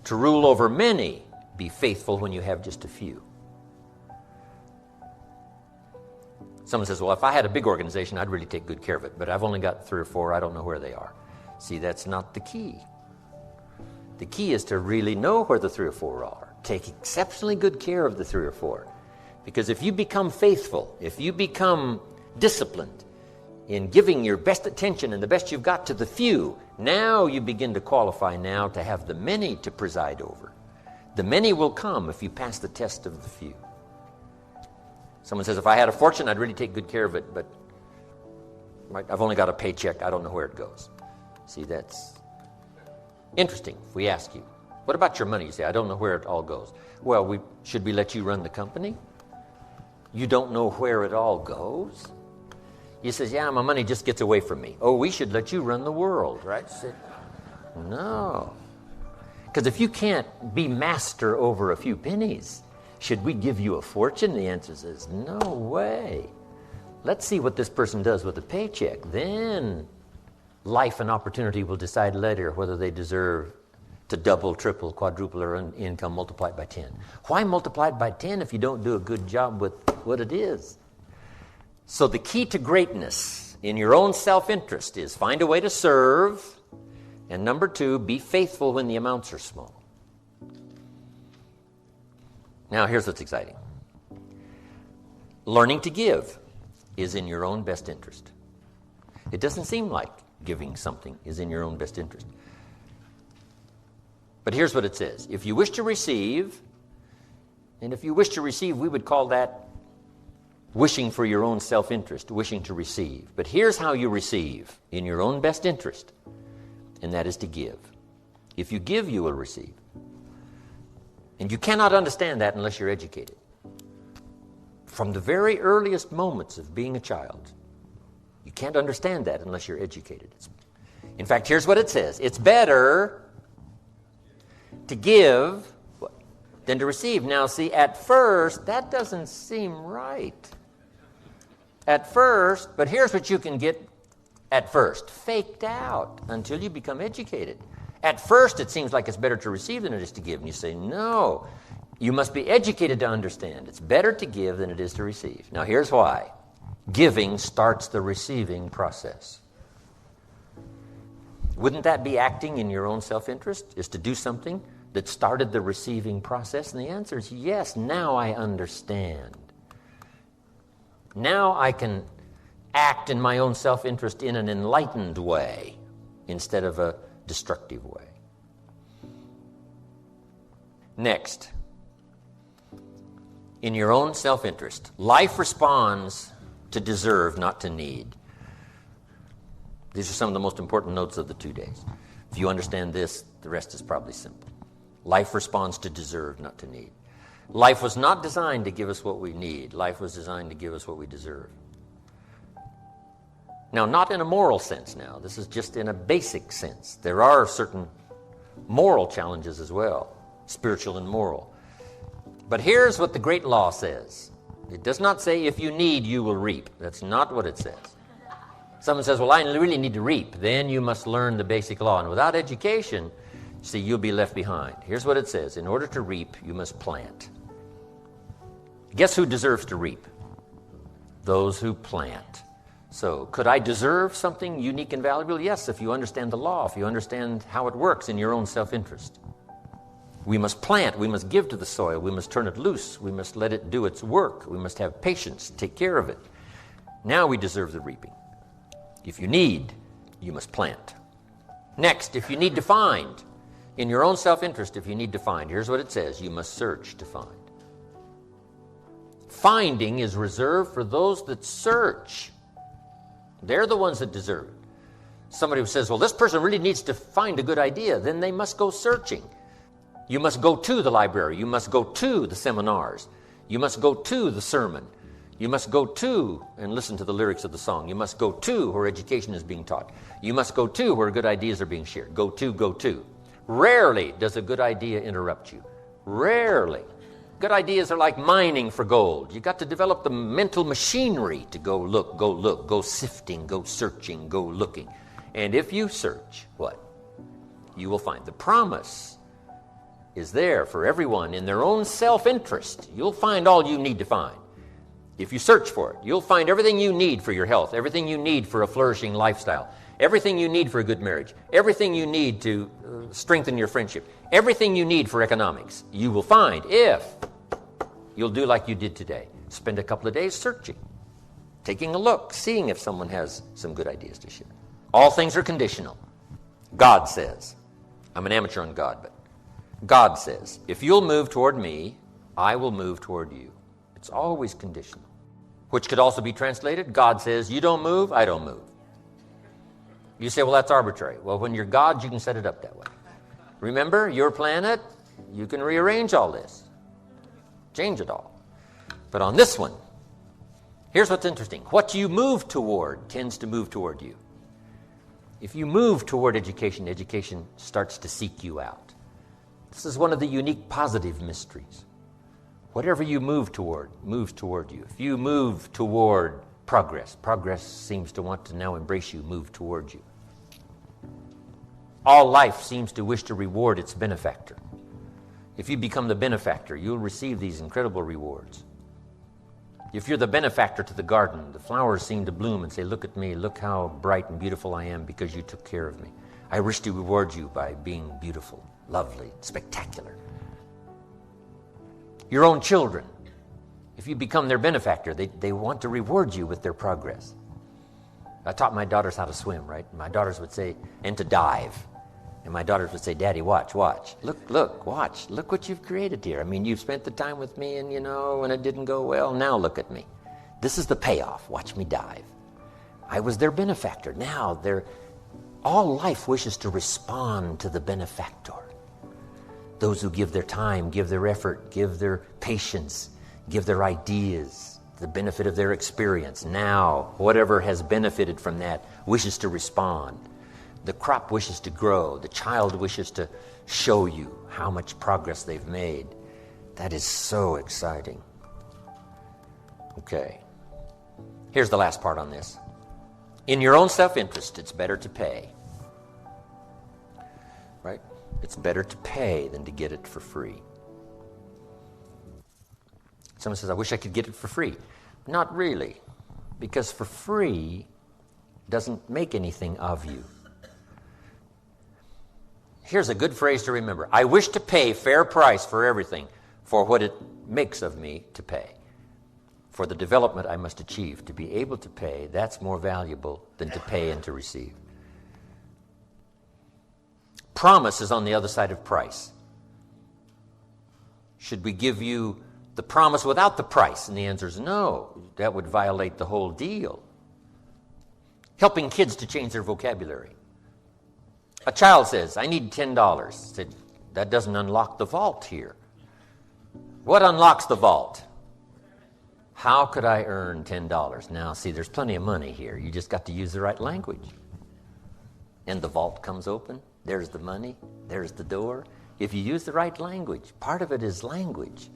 To rule over many, be faithful when you have just a few. Someone says, well, if I had a big organization, I'd really take good care of it, but I've only got 3 or 4, I don't know where they are. See, that's not the key. The key is to really know where the 3 or 4 are. Take exceptionally good care of the 3 or 4. Because if you become faithful, if you become disciplined in giving your best attention and the best you've got to the few, now you begin to qualify now to have the many to preside over. The many will come if you pass the test of the few. Someone says, if I had a fortune, I'd really take good care of it, but I've only got a paycheck. I don't know where it goes. See, that's interesting if we ask you, what about your money? You say, I don't know where it all goes. Well, should we let you run the company? You don't know where it all goes? He says, yeah, my money just gets away from me. Oh, we should let you run the world, right? Say, no. Because if you can't be master over a few pennies, should we give you a fortune? The answer is no way. Let's see what this person does with a paycheck. Then life and opportunity will decide later whether they deserve to double, triple, quadruple their income multiplied by 10. Why multiply it by 10 if you don't do a good job with what it is? So the key to greatness in your own self-interest is find a way to serve, and number 2, be faithful when the amounts are small. Now here's what's exciting. Learning to give is in your own best interest. It doesn't seem like giving something is in your own best interest. But here's what it says. If you wish to receive, and if you wish to receive, we would call that wishing for your own self-interest, wishing to receive. But here's how you receive in your own best interest, and that is to give. If you give, you will receive. And you cannot understand that unless you're educated. From the very earliest moments of being a child, you can't understand that unless you're educated. In fact, here's what it says. It's better to give than to receive. Now, see, at first, that doesn't seem right. At first, but here's what you can get at first. Faked out until you become educated. At first, it seems like it's better to receive than it is to give. And you say, no, you must be educated to understand. It's better to give than it is to receive. Now, here's why. Giving starts the receiving process. Wouldn't that be acting in your own self-interest, is to do something that started the receiving process? And the answer is yes, now I understand. Now I can act in my own self-interest in an enlightened way instead of a destructive way. Next, in your own self-interest, life responds to deserve, not to need. These are some of the most important notes of the 2 days. If you understand this, the rest is probably simple. Life responds to deserve, not to need. Life was not designed to give us what we need. Life was designed to give us what we deserve. Now, not in a moral sense now. This is just in a basic sense. There are certain moral challenges as well, spiritual and moral. But here's what the great law says. It does not say, if you need, you will reap. That's not what it says. Someone says, well, I really need to reap. Then you must learn the basic law. And without education, see, you'll be left behind. Here's what it says. In order to reap, you must plant. Guess who deserves to reap? Those who plant. So, could I deserve something unique and valuable? Yes, if you understand the law, if you understand how it works in your own self-interest. We must plant, we must give to the soil, we must turn it loose, we must let it do its work, we must have patience, take care of it. Now we deserve the reaping. If you need, you must plant. Next, if you need to find, in your own self-interest, if you need to find, here's what it says, you must search to find. Finding is reserved for those that search. They're the ones that deserve it. Somebody who says, well, this person really needs to find a good idea, then they must go searching. You must go to the library. You must go to the seminars. You must go to the sermon. You must go to and listen to the lyrics of the song. You must go to where education is being taught. You must go to where good ideas are being shared. Go to, go to. Rarely does a good idea interrupt you. Rarely. Good ideas are like mining for gold. You've got to develop the mental machinery to go look, go sifting, go searching, go looking. And if you search, what? You will find. The promise is there for everyone in their own self-interest. You'll find all you need to find. If you search for it, you'll find everything you need for your health, everything you need for a flourishing lifestyle, everything you need for a good marriage, everything you need to strengthen your friendship, everything you need for economics. You will find if you'll do like you did today. Spend a couple of days searching, taking a look, seeing if someone has some good ideas to share. All things are conditional. God says, I'm an amateur on God, but God says, if you'll move toward me, I will move toward you. It's always conditional. Which could also be translated, God says, you don't move, I don't move. You say, well, that's arbitrary. Well, when you're God, you can set it up that way. Remember, your planet, you can rearrange all this. Change it all. But on this one, here's what's interesting. What you move toward tends to move toward you. If you move toward education, education starts to seek you out. This is one of the unique positive mysteries. Whatever you move toward moves toward you. If you move toward progress, progress seems to want to now embrace you, move toward you. All life seems to wish to reward its benefactor. If you become the benefactor, you'll receive these incredible rewards. If you're the benefactor to the garden, the flowers seem to bloom and say, look at me, look how bright and beautiful I am because you took care of me. I wish to reward you by being beautiful, lovely, spectacular. Your own children, if you become their benefactor, they want to reward you with their progress. I taught my daughters how to swim, right? My daughters would say, and to dive. And my daughters would say, Daddy, watch. Look, watch. Look what you've created here. I mean, you've spent the time with me and, when it didn't go well, now look at me. This is the payoff. Watch me dive. I was their benefactor. Now all life wishes to respond to the benefactor. Those who give their time, give their effort, give their patience, give their ideas, the benefit of their experience. Now, whatever has benefited from that wishes to respond. The crop wishes to grow. The child wishes to show you how much progress they've made. That is so exciting. Okay. Here's the last part on this. In your own self-interest, it's better to pay. Right? It's better to pay than to get it for free. Someone says, I wish I could get it for free. Not really, because for free doesn't make anything of you. Here's a good phrase to remember. I wish to pay fair price for everything, for what it makes of me to pay. For the development I must achieve, to be able to pay, that's more valuable than to pay and to receive. Promise is on the other side of price. Should we give you the promise without the price? And the answer is no. That would violate the whole deal. Helping kids to change their vocabulary. A child says, I need $10. Said, that doesn't unlock the vault here. What unlocks the vault? How could I earn $10? Now, see, there's plenty of money here. You just got to use the right language. And the vault comes open. There's the money. There's the door. If you use the right language, part of it is language.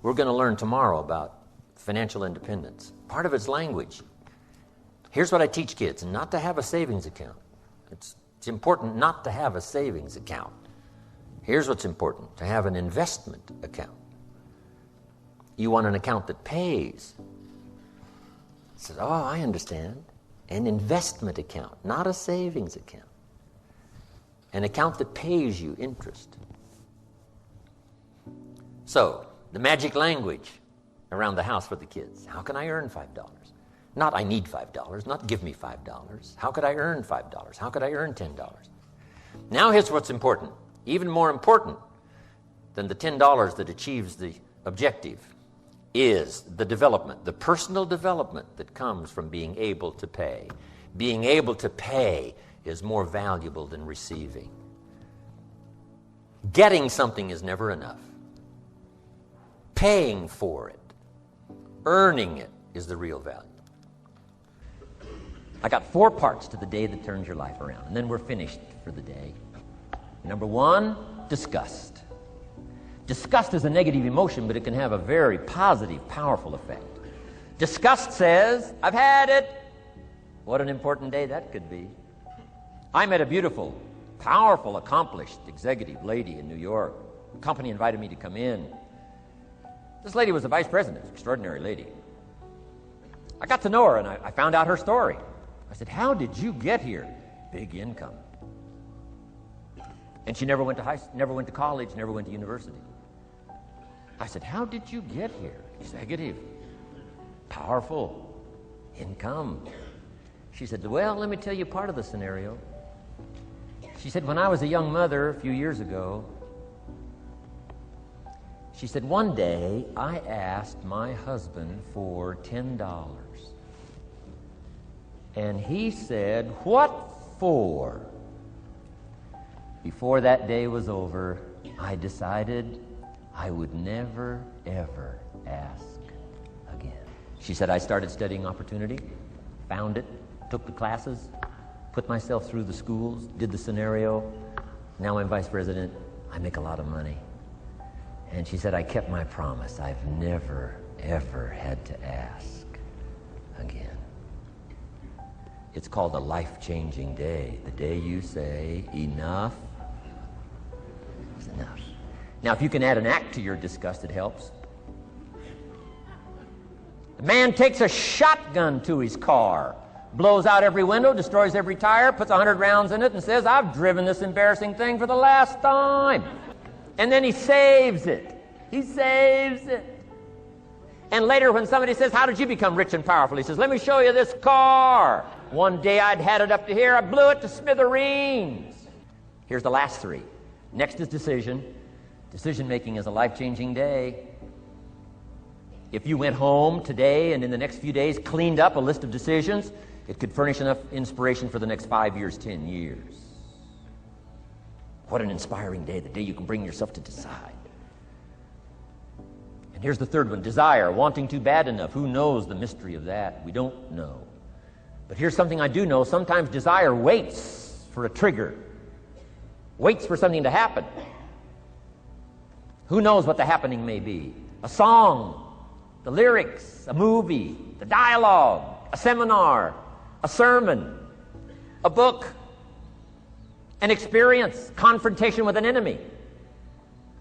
We're going to learn tomorrow about financial independence. Part of it's language. Here's what I teach kids, not to have a savings account. It's important not to have a savings account. Here's what's important, to have an investment account. You want an account that pays. I said, oh, I understand. An investment account, not a savings account. An account that pays you interest. So, the magic language around the house for the kids. How can I earn $5? Not I need $5, not give me $5. How could I earn $5? How could I earn $10? Now here's what's important. Even more important than the $10 that achieves the objective is the development, the personal development that comes from being able to pay. Being able to pay is more valuable than receiving. Getting something is never enough. Paying for it, earning it, is the real value. I got 4 parts to the day that turns your life around, and then we're finished for the day. Number 1, disgust. Disgust is a negative emotion, but it can have a very positive, powerful effect. Disgust says, I've had it. What an important day that could be. I met a beautiful, powerful, accomplished executive lady in New York. The company invited me to come in. This lady was the vice president, extraordinary lady. I got to know her, and I found out her story. I said, how did you get here? Big income. And she never went to college, never went to university. I said, how did you get here? Executive, powerful, income. She said, well, let me tell you part of the scenario. She said, when I was a young mother a few years ago, she said, one day I asked my husband for $10. And he said, what for? Before that day was over, I decided I would never, ever ask again. She said, I started studying opportunity, found it, took the classes, put myself through the schools, did the scenario. Now I'm vice president. I make a lot of money. And she said, I kept my promise. I've never, ever had to ask again. It's called a life-changing day. The day you say, enough is enough. Now, if you can add an act to your disgust, it helps. The man takes a shotgun to his car, blows out every window, destroys every tire, puts 100 rounds in it, and says, I've driven this embarrassing thing for the last time. And then he saves it. He saves it. And later when somebody says, how did you become rich and powerful? He says, let me show you this car. One day I'd had it up to here. I blew it to smithereens. Here's the last three. Next is decision. Decision making is a life-changing day. If you went home today and in the next few days cleaned up a list of decisions, it could furnish enough inspiration for the next 5 years, 10 years. What an inspiring day, the day you can bring yourself to decide. And here's the third one, desire, wanting too bad enough. Who knows the mystery of that? We don't know. But here's something I do know. Sometimes desire waits for a trigger, waits for something to happen. Who knows what the happening may be? A song, the lyrics, a movie, the dialogue, a seminar, a sermon, a book, an experience, confrontation with an enemy,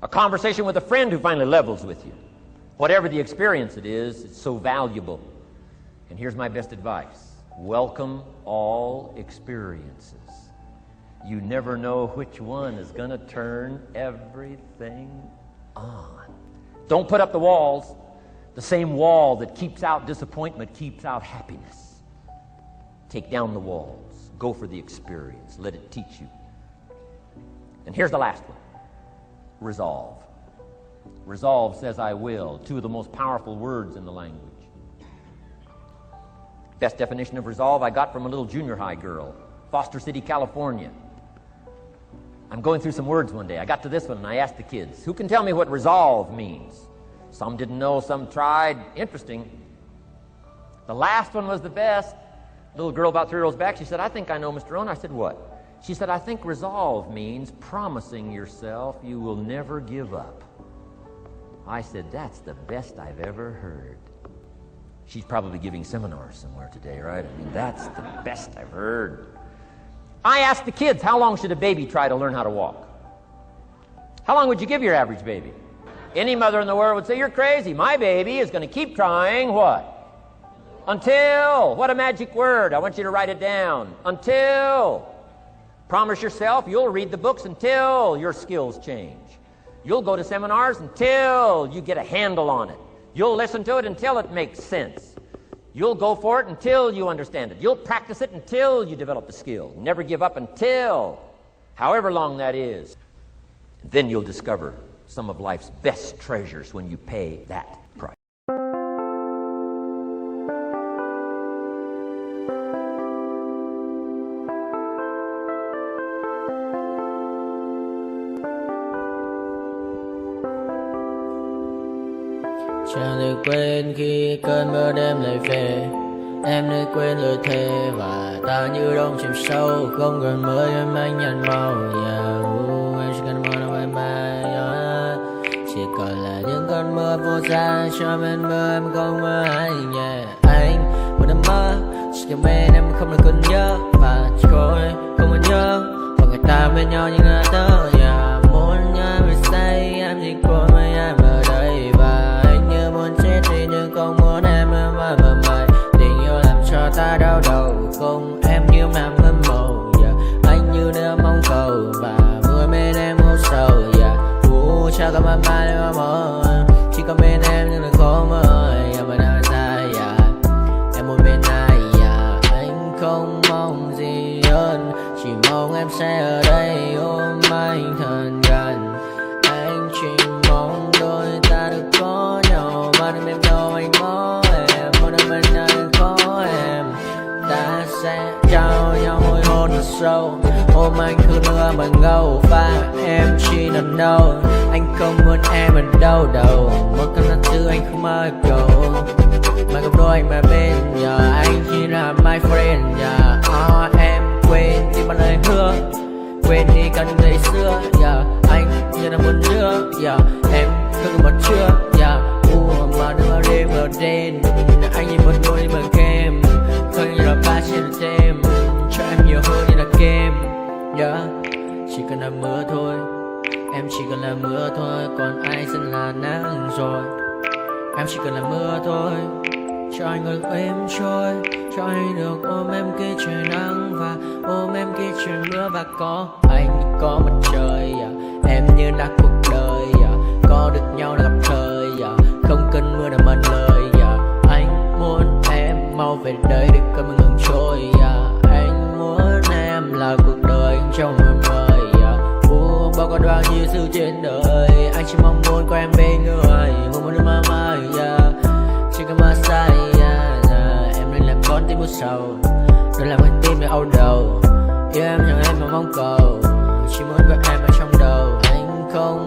a conversation with a friend who finally levels with you. Whatever the experience it is, it's so valuable. And here's my best advice. Welcome all experiences. You never know which one is going to turn everything on. Don't put up the walls. The same wall that keeps out disappointment keeps out happiness. Take down the walls. Go for the experience. Let it teach you. And here's the last one. Resolve. Resolve says I will. Two of the most powerful words in the language. Best definition of resolve I got from a little junior high girl, Foster City, California. I'm going through some words one day. I got to this one and I asked the kids, who can tell me what resolve means? Some didn't know, some tried. Interesting. The last one was the best. Little girl about 3 rows back, she said, I think I know, Mr. Rohn. I said, what? She said, I think resolve means promising yourself you will never give up. I said, that's the best I've ever heard. She's probably giving seminars somewhere today, right? I mean, that's the best I've heard. I asked the kids, how long should a baby try to learn how to walk? How long would you give your average baby? Any mother in the world would say, you're crazy. My baby is going to keep trying what? Until. What a magic word. I want you to write it down. Until. Promise yourself you'll read the books until your skills change. You'll go to seminars until you get a handle on it. You'll listen to it until it makes sense. You'll go for it until you understand it. You'll practice it until you develop the skill. Never give up until, however long that is. Then you'll discover some of life's best treasures when you pay that price. Chẳng được quên khi cơn mưa đêm lại về. Em đã quên lời thề và ta như đông chìm sâu. Không còn mới em anh nhận màu. Em chỉ cần mơ đâu em bay. Chỉ còn là những cơn mưa vô giá. Cho bên mơ em không mơ hay nhẹ. Anh một đêm mơ. Chỉ cần bên em không được cơn nhớ. Và chỉ có em không muốn nhớ. Và người ta bên nhau nhưng đã tớ. Muốn nhớ về say em chỉ có mấy em ở đây. Và anh như muốn chết đi nhưng không muốn em mơ mày. Tình yêu làm cho ta đau đầu. Không em như làm hâm mộ. Anh như đeo mong cầu. Và mưa bên em ngô sầu. Chắc cả mắt mai em mơ. Chỉ có bên em nhưng đừng khó mơ. Em ở nơi xa em muốn bên ai. Anh không mong gì hơn. Chỉ mong em sẽ ở đây ôm anh thật gần. Anh chỉ mong đôi ta được có nhau. Mà đừng em đâu anh có em. Một đêm bên anh có em. Ta sẽ trao nhau môi hôn thật sâu. Ôm anh cứ nữa bằng gâu. Và em chỉ nằm đâu. Anh không muốn em ở đâu đâu. Một cơn gió thứ anh không mơ cầu. Mà gặp đôi anh mà bên giờ. Anh chỉ là my friend. Em quên đi bao lời hứa. Quên đi cả những ngày xưa. Anh như là một đứa. Em cứ một chưa. Mà đêm ở đêm. Anh như một đôi bờ kem. Không như là ba trên thêm. nhiều hơn như là kem. Yeah, chỉ cần là mưa thôi, em chỉ cần là mưa thôi, còn ai sẽ là nắng rồi. Em chỉ cần là mưa thôi, cho anh ngược êm trôi, cho anh được ôm em khi trời nắng và ôm em khi trời mưa. Và có anh có mặt trời, em như là cuộc đời, có được nhau là gặp thời, không cần mưa để mần lời. Anh muốn em mau về đây để cơn mưa ngừng trôi. Anh muốn em là cuộc đời trong mười vời. Bao có bao nhiêu sự trên đời, anh chỉ mong muốn có em bên người, muốn một đêm mơ mơ. Chỉ cần mơ say, em nên làm con tim bút sầu, đừng làm con tim để âu đầu. Yêu em chẳng em mà mong cầu, chỉ muốn có em ở trong đầu. Anh không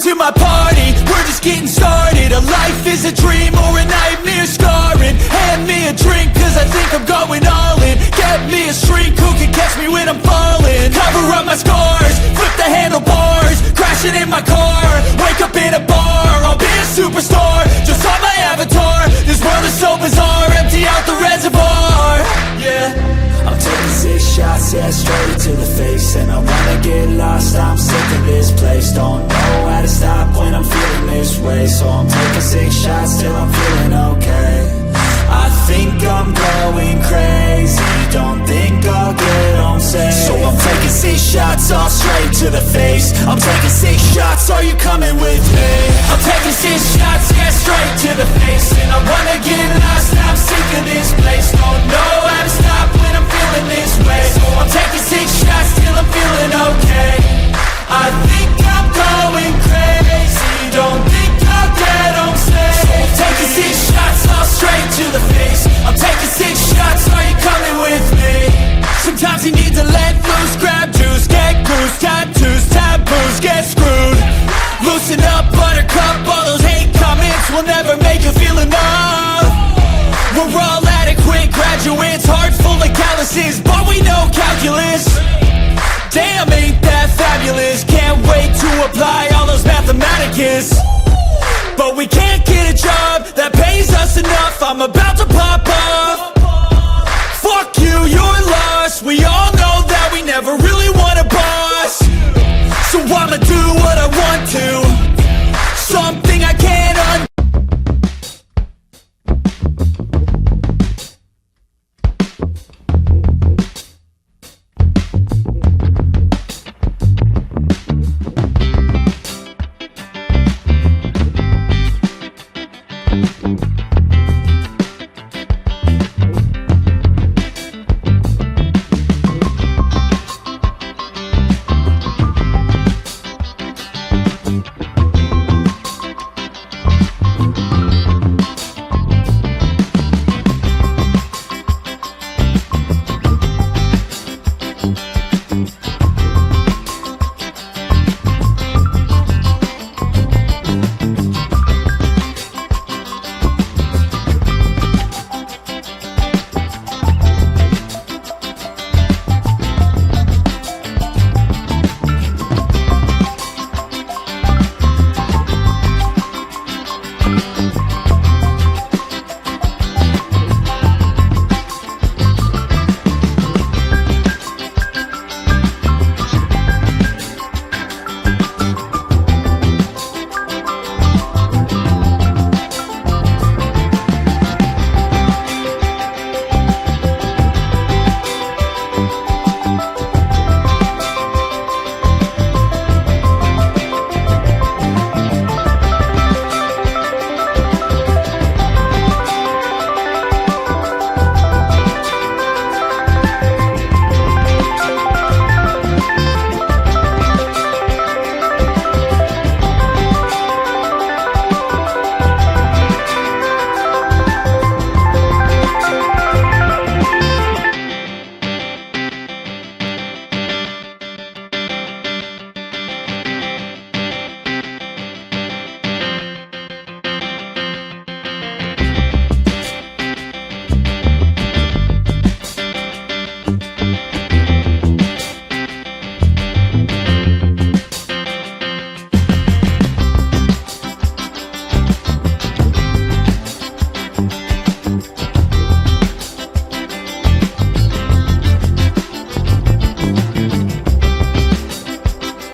to my party, we're just getting started. A life is a dream or a nightmare scarring. Hand me a drink cause I think I'm going all in. Get me a shrink who can catch me when I'm falling. Cover up my scars, flip the handlebars, crashing in my car, wake up in a bar. I'll be a superstar, just on my avatar. This world is so bizarre, empty out the reservoir. Yeah, I'm taking 6 shots, yeah, straight to the face. And I wanna get lost, I'm sick of this place. Don't know how to stop when I'm feeling this way. So I'm taking 6 shots till I'm feeling okay. I think I'm going crazy, don't think I'll get home safe. So I'm taking 6 shots, all straight to the face. I'm taking 6 shots, are you coming with me? I'm taking 6 shots, yeah, straight to the face. And I wanna get lost, I'm sick of this place. Don't know how to stop when I'm feeling this way. So I'm taking 6 shots till I'm feeling okay. I classes, but we know calculus. Damn, ain't that fabulous. Can't wait to apply all those mathematicus. But we can't get a job that pays us enough. I'm about